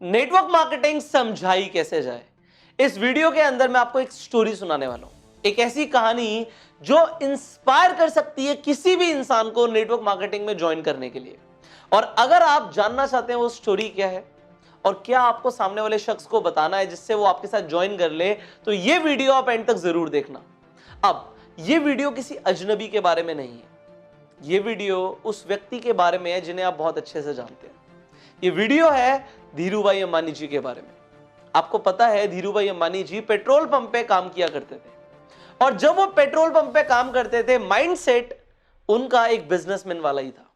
Network marketing समझाई कैसे जाए। इस वीडियो के अंदर मैं आपको एक स्टोरी सुनाने वाला हूं, एक ऐसी कहानी जो इंस्पायर कर सकती है किसी भी इंसान को नेटवर्क मार्केटिंग में ज्वाइन करने के लिए। और अगर आप जानना चाहते हैं वो स्टोरी क्या है और क्या आपको सामने वाले शख्स को बताना है जिससे वो आपके साथ ज्वाइन कर ले, तो ये वीडियो आप एंड तक जरूर देखना। अब ये वीडियो किसी अजनबी के बारे में नहीं है, ये वीडियो उस व्यक्ति के बारे में है जिन्हें आप बहुत अच्छे से जानते हैं। ये वीडियो है धीरूभाई अंबानी जी के बारे में। आपको पता है धीरूभाई अंबानी जी पेट्रोल पंप पे काम किया करते थे, और जब वो पेट्रोल पंप पे काम करते थे माइंडसेट उनका एक बिजनेसमैन वाला ही था।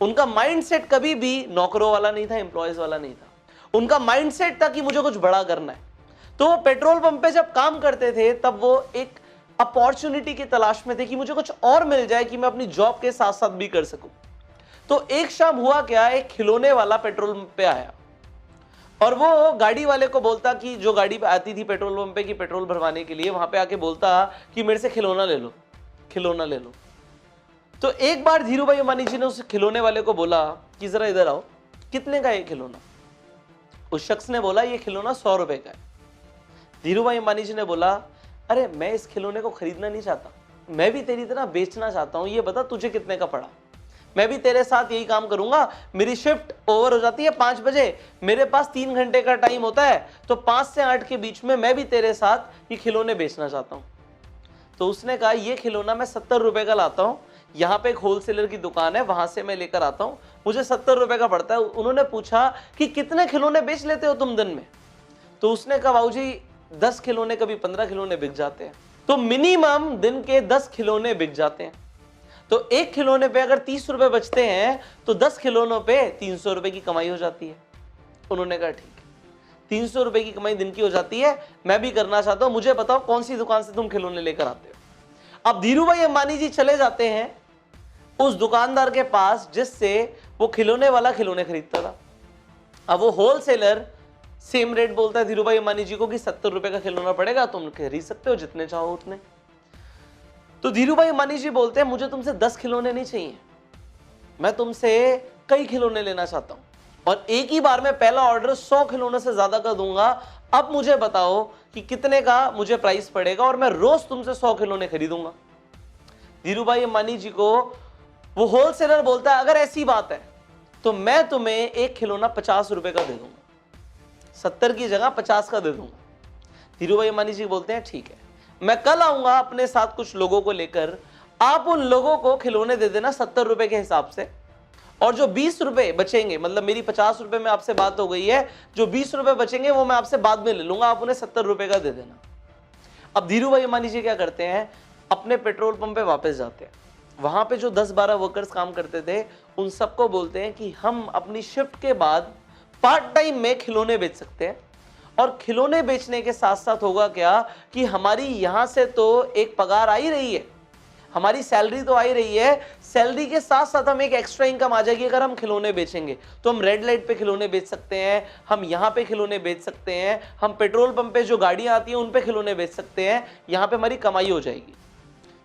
उनका माइंडसेट कभी भी नौकरों वाला नहीं था, एम्प्लॉयज वाला नहीं था। उनका माइंडसेट था कि मुझे कुछ बड़ा करना है। तो वो पेट्रोल पंप पे जब काम करते थे तब वो एक अपॉर्चुनिटी की तलाश में थे कि मुझे कुछ और मिल जाए कि मैं अपनी जॉब के साथ साथ भी कर सकूं। तो एक शाम हुआ क्या, एक खिलौने वाला पेट्रोल पंप पे आया और वो गाड़ी वाले को बोलता कि जो गाड़ी पे आती थी पेट्रोल पंप पे की पेट्रोल भरवाने के लिए, वहां पे आके बोलता कि मेरे से खिलौना ले लो, खिलौना ले लो। तो एक बार धीरूभाई अंबानी जी ने उस खिलौने वाले को बोला कि जरा इधर आओ, कितने का ये खिलौना? उस शख्स ने बोला ये खिलौना 100 रुपए का है। धीरूभाई अंबानी जी ने बोला अरे मैं इस खिलौने को खरीदना नहीं चाहता, मैं भी तेरी तरह बेचना चाहता हूं, ये बता तुझे कितने का पड़ा? मैं भी तेरे साथ यही काम करूंगा। मेरी शिफ्ट ओवर हो जाती है 5 बजे, मेरे पास 3 घंटे का टाइम होता है, तो 5 से 8 के बीच में मैं भी तेरे साथ ये खिलौने बेचना चाहता हूं। तो उसने कहा ये खिलौना मैं 70 रुपए का लाता हूं, यहाँ पे एक होलसेलर की दुकान है, वहां से मैं लेकर आता हूं, मुझे 70 रुपए का पड़ता है। उन्होंने पूछा कि कितने खिलौने बेच लेते हो तुम दिन में? तो उसने कहा बाबू जी 10 खिलौने, कभी 15 खिलौने बिक जाते हैं। तो मिनिमम दिन के 10 खिलौने बिक जाते हैं। तो एक खिलौने पे अगर 30 रुपए बचते हैं तो 10 खिलौनों पे 300 रुपए की कमाई हो जाती है। उन्होंने कहा ठीक है, 300 रुपए की कमाई दिन की हो जाती है, मैं भी करना चाहता हूं, मुझे बताओ कौन सी दुकान से तुम खिलौने लेकर आते हो। अब धीरूभाई अंबानी जी चले जाते हैं उस दुकानदार के पास जिससे वो खिलौने वाला खिलौने खरीदता था। अब वो होलसेलर सेम रेट बोलता है धीरूभाई अंबानी जी को कि 70 रुपए का खिलौना पड़ेगा, तुम खरीद सकते हो जितने चाहो उतने। तो धीरूभाई अंबानी जी बोलते हैं मुझे तुमसे 10 खिलौने नहीं चाहिए, मैं तुमसे कई खिलौने लेना चाहता हूं, और एक ही बार में पहला ऑर्डर 100 खिलौने से ज्यादा का दूंगा। अब मुझे बताओ कि कितने का मुझे प्राइस पड़ेगा और मैं रोज तुमसे 100 खिलौने खरीदूंगा। धीरूभाई अंबानी जी को वो होलसेलर बोलता है अगर ऐसी बात है तो मैं तुम्हें एक खिलौना 50 रुपए का दे दूंगा, 70 की जगह 50 का दे दूंगा। धीरूभाई अंबानी जी बोलते हैं ठीक है, मैं कल आऊंगा अपने साथ कुछ लोगों को लेकर, आप उन लोगों को खिलौने दे देना 70 रुपए के हिसाब से, और जो 20 रुपए बचेंगे, मतलब मेरी 50 रुपए में आपसे बात हो गई है, जो 20 रुपए बचेंगे वो मैं आपसे बाद में ले लूंगा, आप उन्हें 70 रुपए का दे देना। अब धीरूभाई अंबानी जी क्या करते हैं, अपने पेट्रोल पंप पे वापस जाते हैं। वहां पे जो 10-12 वर्कर्स काम करते थे उन सबको बोलते हैं कि हम अपनी शिफ्ट के बाद पार्ट टाइम में खिलौने बेच सकते हैं, और खिलौने बेचने के साथ साथ होगा क्या कि हमारी यहां से तो एक पगार आ ही रही है, हमारी सैलरी तो आ ही रही है, सैलरी के साथ साथ हम एक एक्स्ट्रा इनकम आ जाएगी अगर हम खिलौने बेचेंगे। तो हम रेड लाइट पे खिलौने बेच सकते हैं, हम यहाँ पे खिलौने बेच सकते हैं, हम पेट्रोल पंप पे जो गाड़ियां आती हैं उन पे खिलौने बेच सकते हैं, यहाँ पे हमारी कमाई हो जाएगी।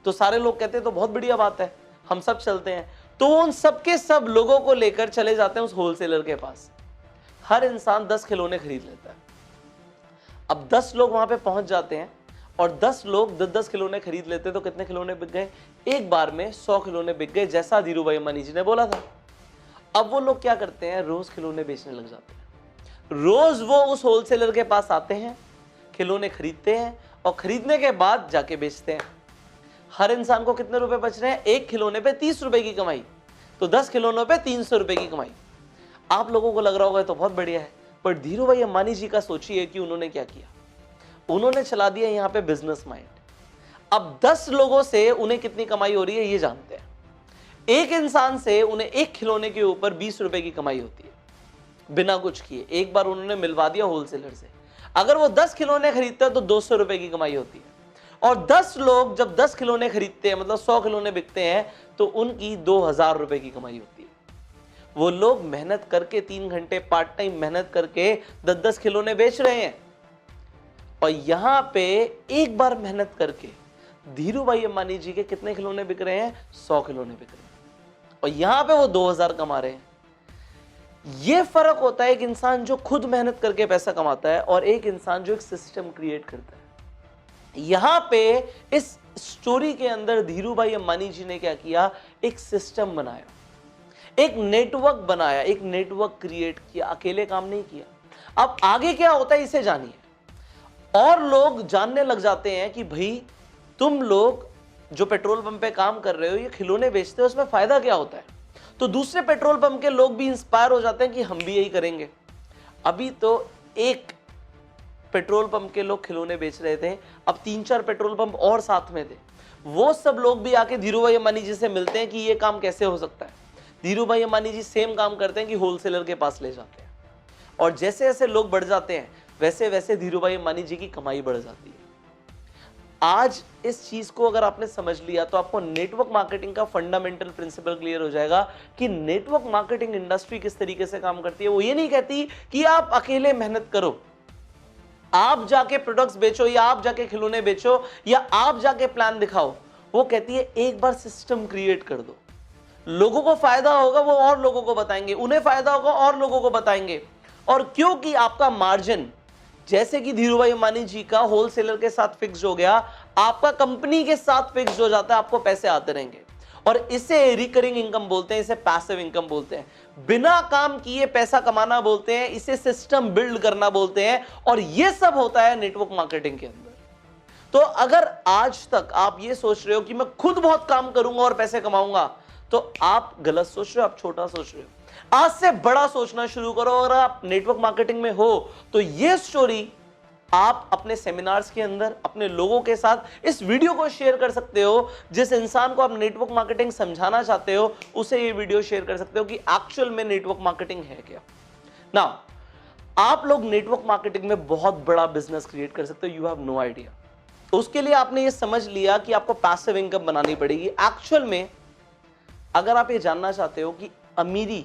तो सारे लोग कहते हैं तो बहुत बढ़िया बात है, हम सब चलते हैं। तो उन सबके सब लोगों को लेकर चले जाते हैं उस होलसेलर के पास। हर इंसान 10 खिलौने खरीद लेता है। अब 10 लोग वहां पे पहुंच जाते हैं और 10 लोग 10-10 खिलौने खरीद लेते, तो कितने खिलौने बिक गए? एक बार में 100 खिलौने बिक गए, जैसा धीरूभाई अंबानी जी ने बोला था। अब वो लोग क्या करते हैं, रोज खिलौने बेचने लग जाते हैं। रोज वो उस होलसेलर के पास आते हैं, खिलौने खरीदते हैं और खरीदने के बाद जाके बेचते हैं। हर इंसान को कितने रुपए बच रहे हैं? एक खिलौने पे 30 रुपए की कमाई, तो 10 खिलौनों पे 300 रुपए की कमाई। आप लोगों को लग रहा होगा तो बहुत बढ़िया है, पर धीरूभाई अंबानी जी का सोचिए कि उन्होंने क्या किया। उन्होंने चला दिया यहाँ पे बिजनेस माइंड। अब 10 लोगों से उन्हें कितनी कमाई हो रही है ये जानते हैं। एक इंसान से उन्हें एक खिलौने के ऊपर 20 रुपए की कमाई होती है बिना कुछ किए। एक बार उन्होंने मिलवा दिया होलसेलर से, अगर वो 10 खिलौने खरीदते हैं तो 200 रुपए की कमाई होती है। और 10 लोग जब 10 खिलौने खरीदते हैं, मतलब 100 खिलौने बिकते हैं, तो उनकी 2000 रुपए की कमाई होती है। वो लोग मेहनत करके 3 घंटे पार्ट टाइम मेहनत करके 10-10 खिलौने बेच रहे हैं, और यहां पे एक बार मेहनत करके धीरूभाई अंबानी जी के कितने खिलौने बिक रहे हैं? 100 खिलौने बिक रहे हैं, और यहां पे वो 2000 कमा रहे हैं। ये फर्क होता है एक इंसान जो खुद मेहनत करके पैसा कमाता है और एक इंसान जो एक सिस्टम क्रिएट करता है। यहां पे इस स्टोरी के अंदर धीरू भाई अंबानी जी ने क्या किया, एक सिस्टम बनाया, एक नेटवर्क बनाया, एक नेटवर्क क्रिएट किया, अकेले काम नहीं किया। अब आगे क्या होता है इसे जानिए। और लोग जानने लग जाते हैं कि भाई तुम लोग जो पेट्रोल पंप पे काम कर रहे हो, ये खिलौने बेचते हो, उसमें फायदा क्या होता है। तो दूसरे पेट्रोल पंप के लोग भी इंस्पायर हो जाते हैं कि हम भी यही करेंगे। अभी तो एक पेट्रोल पंप के लोग खिलौने बेच रहे थे, अब 3-4 पेट्रोल पंप और साथ में थे। वो सब लोग भी आके धीरू भाई अंबानी जी से मिलते हैं कि ये काम कैसे हो सकता है। धीरू भाई अंबानी जी सेम काम करते हैं कि होलसेलर के पास ले जाते हैं, और जैसे जैसे लोग बढ़ जाते हैं वैसे वैसे धीरू भाई अंबानी जी की कमाई बढ़ जाती है। आज इस चीज को अगर आपने समझ लिया तो आपको नेटवर्क मार्केटिंग का फंडामेंटल प्रिंसिपल क्लियर हो जाएगा कि नेटवर्क मार्केटिंग इंडस्ट्री किस तरीके से काम करती है। वो ये नहीं कहती कि आप अकेले मेहनत करो, आप जाके प्रोडक्ट्स बेचो या आप जाके खिलौने बेचो या आप जाके प्लान दिखाओ। वो कहती है एक बार सिस्टम क्रिएट कर दो, लोगों को फायदा होगा वो और लोगों को बताएंगे, उन्हें फायदा होगा और लोगों को बताएंगे। और क्योंकि आपका मार्जिन जैसे कि धीरू भाई अंबानी जी का होलसेलर के साथ फिक्स हो गया, आपका कंपनी के साथ फिक्स हो जाता है, आपको पैसे आते रहेंगे। और इसे रिकरिंग इनकम बोलते हैं, इसे पैसिव इनकम बोलते हैं, बिना काम किए पैसा कमाना बोलते हैं, इसे सिस्टम बिल्ड करना बोलते हैं। और यह सब होता है नेटवर्क मार्केटिंग के अंदर। तो अगर आज तक आप ये सोच रहे हो कि मैं खुद बहुत काम करूंगा और पैसे कमाऊंगा, तो आप गलत सोच रहे हो, आप छोटा सोच रहे हो। आज से बड़ा सोचना शुरू करो। और आप नेटवर्क मार्केटिंग में हो तो ये स्टोरी आप अपने सेमिनार्स के अंदर अपने लोगों के साथ इस वीडियो को शेयर कर सकते हो। जिस इंसान को आप नेटवर्क मार्केटिंग समझाना चाहते हो उसे ये वीडियो शेयर कर सकते हो कि एक्चुअल में नेटवर्क मार्केटिंग है क्या। ना, आप लोग नेटवर्क मार्केटिंग में बहुत बड़ा बिजनेस क्रिएट कर सकते हो, यू हैव नो आइडिया। तो उसके लिए आपने ये समझ लिया कि आपको पैसिव इनकम बनानी पड़ेगी। एक्चुअल में अगर आप ये जानना चाहते हो कि अमीरी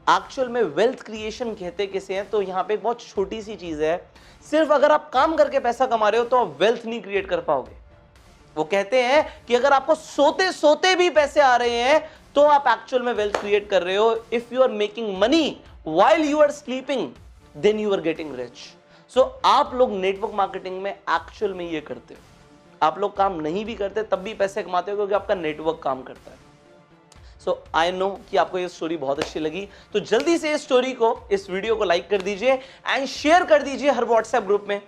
एक्चुअल में वेल्थ क्रिएशन कहते किसे हैं, तो यहां पे एक बहुत छोटी सी चीज है। सिर्फ अगर आप काम करके पैसा कमा रहे हो तो आप वेल्थ नहीं क्रिएट कर पाओगे। वो कहते हैं कि अगर आपको सोते सोते भी पैसे आ रहे हैं तो आप एक्चुअल में वेल्थ क्रिएट कर रहे हो। If you are making money while you are sleeping then you are getting rich. So आप लोग नेटवर्क मार्केटिंग में एक्चुअल में ये करते हो। आप लोग काम नहीं भी करते तब भी पैसे कमाते हो क्योंकि आपका नेटवर्क काम करता है। सो आई नो कि आपको ये स्टोरी बहुत अच्छी लगी, तो जल्दी से इस स्टोरी को, इस वीडियो को लाइक कर दीजिए एंड शेयर कर दीजिए हर व्हाट्सएप ग्रुप में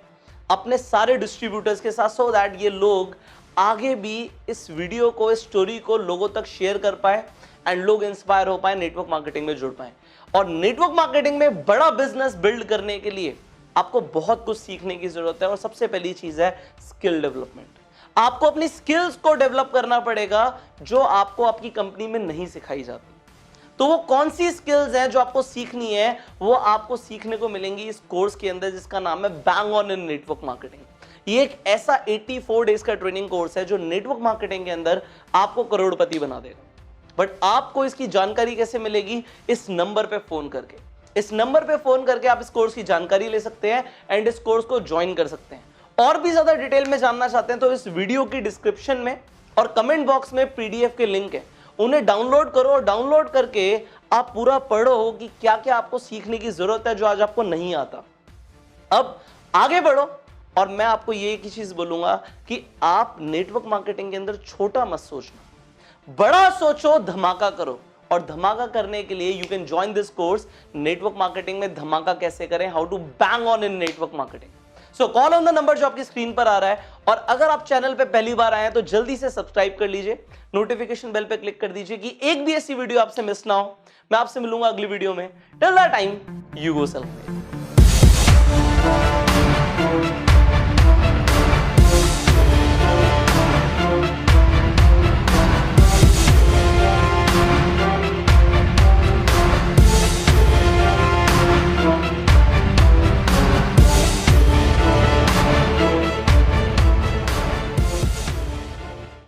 अपने सारे डिस्ट्रीब्यूटर्स के साथ, सो दैट ये लोग आगे भी इस वीडियो को, इस स्टोरी को लोगों तक शेयर कर पाए एंड लोग इंस्पायर हो पाए, नेटवर्क मार्केटिंग में जुड़ पाए। और नेटवर्क मार्केटिंग में बड़ा बिजनेस बिल्ड करने के लिए आपको बहुत कुछ सीखने की जरूरत है। और सबसे पहली चीज है स्किल डेवलपमेंट। आपको अपनी स्किल्स को डेवलप करना पड़ेगा जो आपको आपकी कंपनी में नहीं सिखाई जाती। तो वो कौन सी स्किल्स हैं जो आपको सीखनी है, वो आपको सीखने को मिलेंगी इस कोर्स के अंदर जिसका नाम है bang on in network marketing. ये एक ऐसा 84 डेज का ट्रेनिंग कोर्स है जो नेटवर्क मार्केटिंग के अंदर आपको करोड़पति बना देगा। बट आपको इसकी जानकारी कैसे मिलेगी? इस नंबर पे फोन करके। इस नंबर पे फोन करके आप इस कोर्स की जानकारी ले सकते हैं एंड इस कोर्स को ज्वाइन कर सकते हैं। और भी ज्यादा डिटेल में जानना चाहते हैं तो इस वीडियो की डिस्क्रिप्शन में और कमेंट बॉक्स में पीडीएफ के लिंक है, उन्हें डाउनलोड करो और डाउनलोड करके आप पूरा पढ़ो कि क्या क्या आपको सीखने की जरूरत है जो आज आपको नहीं आता। अब आगे बढ़ो और मैं आपको ये एक ही चीज बोलूंगा कि आप नेटवर्क मार्केटिंग के अंदर छोटा मत सोचना, बड़ा सोचो, धमाका करो। और धमाका करने के लिए you can join this course, network marketing में धमाका कैसे करें, how to bang on in network marketing. So call on the number जो आपकी स्क्रीन पर आ रहा है। और अगर आप चैनल पे पहली बार आए हैं तो जल्दी से सब्सक्राइब कर लीजिए, नोटिफिकेशन बेल पे क्लिक कर दीजिए कि एक भी ऐसी वीडियो आपसे मिस ना हो। मैं आपसे मिलूंगा अगली वीडियो में। Till that time, you go self made.